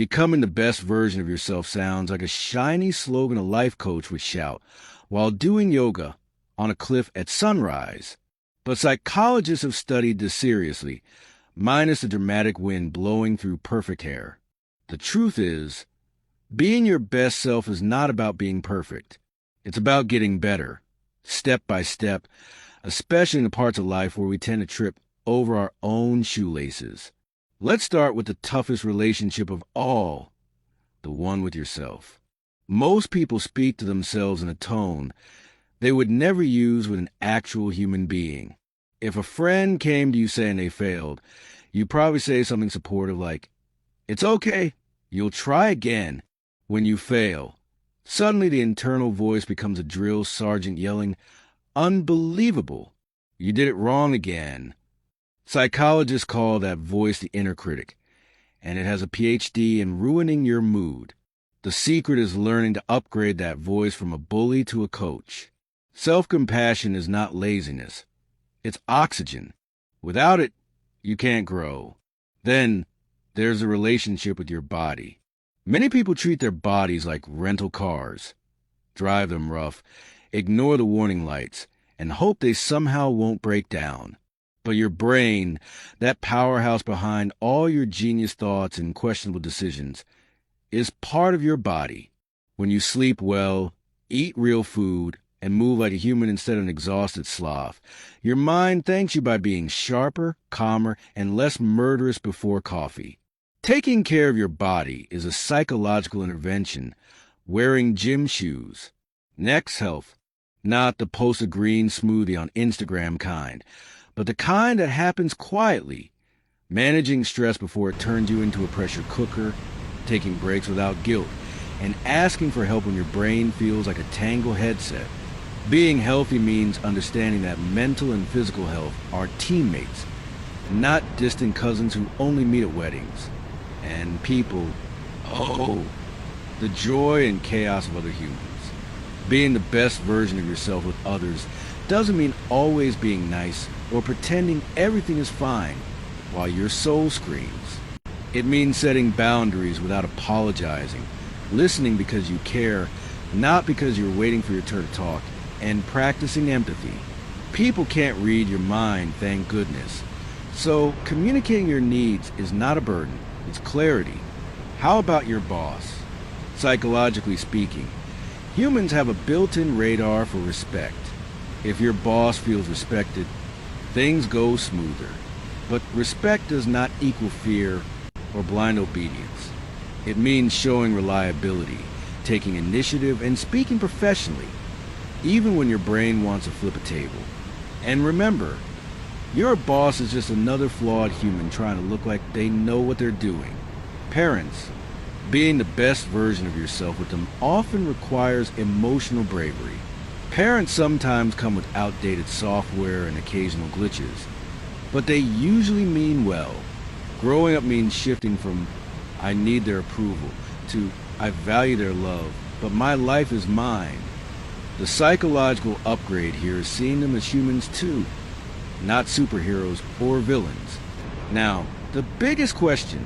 Becoming the best version of yourself sounds like a shiny slogan a life coach would shout while doing yoga on a cliff at sunrise. But psychologists have studied this seriously, minus the dramatic wind blowing through perfect hair. The truth is, being your best self is not about being perfect. It's about getting better, step by step, especially in the parts of life where we tend to trip over our own shoelaces. Let's start with the toughest relationship of all, the one with yourself. Most people speak to themselves in a tone they would never use with an actual human being. If a friend came to you saying they failed, you'd probably say something supportive like, "It's okay, you'll try again." When you fail, suddenly the internal voice becomes a drill sergeant yelling, "Unbelievable! You did it wrong again." Psychologists call that voice the inner critic, and it has a PhD in ruining your mood. The secret is learning to upgrade that voice from a bully to a coach. Self-compassion is not laziness. It's oxygen. Without it, you can't grow. Then there's a relationship with your body. Many people treat their bodies like rental cars, drive them rough, ignore the warning lights, and hope they somehow won't break down. But your brain, that powerhouse behind all your genius thoughts and questionable decisions, is part of your body. When you sleep well, eat real food, and move like a human instead of an exhausted sloth, your mind thanks you by being sharper, calmer, and less murderous before coffee. Taking care of your body is a psychological intervention, wearing gym shoes. Next Health, not the post a green smoothie on Instagram kind, but the kind that happens quietly, managing stress before it turns you into a pressure cooker, taking breaks without guilt, and asking for help when your brain feels like a Tangle headset. Being healthy means understanding that mental and physical health are teammates, not distant cousins who only meet at weddings. And people, the joy and chaos of other humans. Being the best version of yourself with others doesn't mean always being nice or pretending everything is fine while your soul screams. It means setting boundaries without apologizing, listening because you care, not because you're waiting for your turn to talk, and practicing empathy. People can't read your mind, thank goodness. So communicating your needs is not a burden, it's clarity. How about your boss? Psychologically speaking, humans have a built-in radar for respect. If your boss feels respected, things go smoother. But respect does not equal fear or blind obedience. It means showing reliability, taking initiative, and speaking professionally, even when your brain wants to flip a table. And remember, your boss is just another flawed human trying to look like they know what they're doing. Parents, being the best version of yourself with them often requires emotional bravery. Parents sometimes come with outdated software and occasional glitches, but they usually mean well. Growing up means shifting from "I need their approval" to "I value their love, but my life is mine." The psychological upgrade here is seeing them as humans too, not superheroes or villains. Now, the biggest question: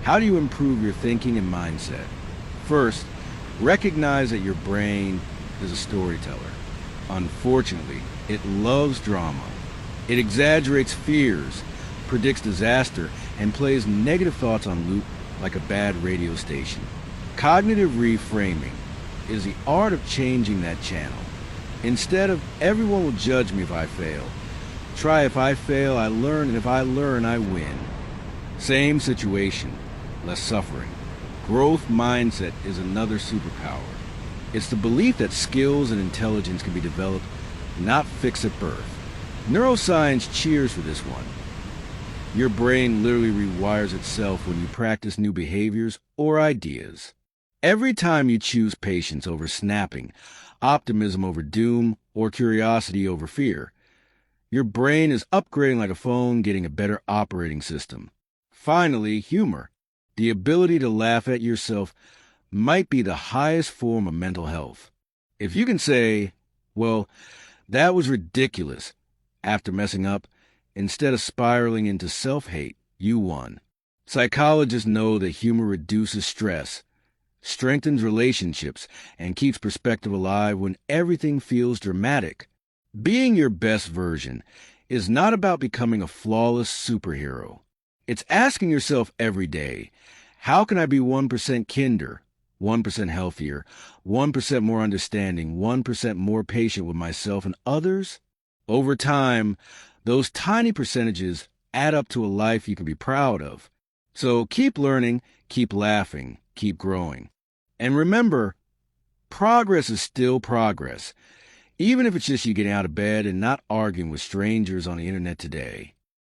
how do you improve your thinking and mindset? First, recognize that your brain is a storyteller. Unfortunately, it loves drama. It exaggerates fears, predicts disaster, and plays negative thoughts on loop like a bad radio station. Cognitive reframing is the art of changing that channel. Instead of "everyone will judge me if I fail," try "if I fail, I learn, and if I learn, I win." Same situation, less suffering. Growth mindset is another superpower. It's the belief that skills and intelligence can be developed, not fixed at birth. Neuroscience cheers for this one. Your brain literally rewires itself when you practice new behaviors or ideas. Every time you choose patience over snapping, optimism over doom, or curiosity over fear, your brain is upgrading like a phone, getting a better operating system. Finally, humor. The ability to laugh at yourself might be the highest form of mental health. If you can say, "Well, that was ridiculous," after messing up, instead of spiraling into self-hate, you won. Psychologists know that humor reduces stress, strengthens relationships, and keeps perspective alive when everything feels dramatic. Being your best version is not about becoming a flawless superhero. It's asking yourself every day, how can I be 1% kinder, 1% healthier, 1% more understanding, 1% more patient with myself and others? Over time, those tiny percentages add up to a life you can be proud of. So keep learning, keep laughing, keep growing. And remember, progress is still progress, even if it's just you getting out of bed and not arguing with strangers on the internet today.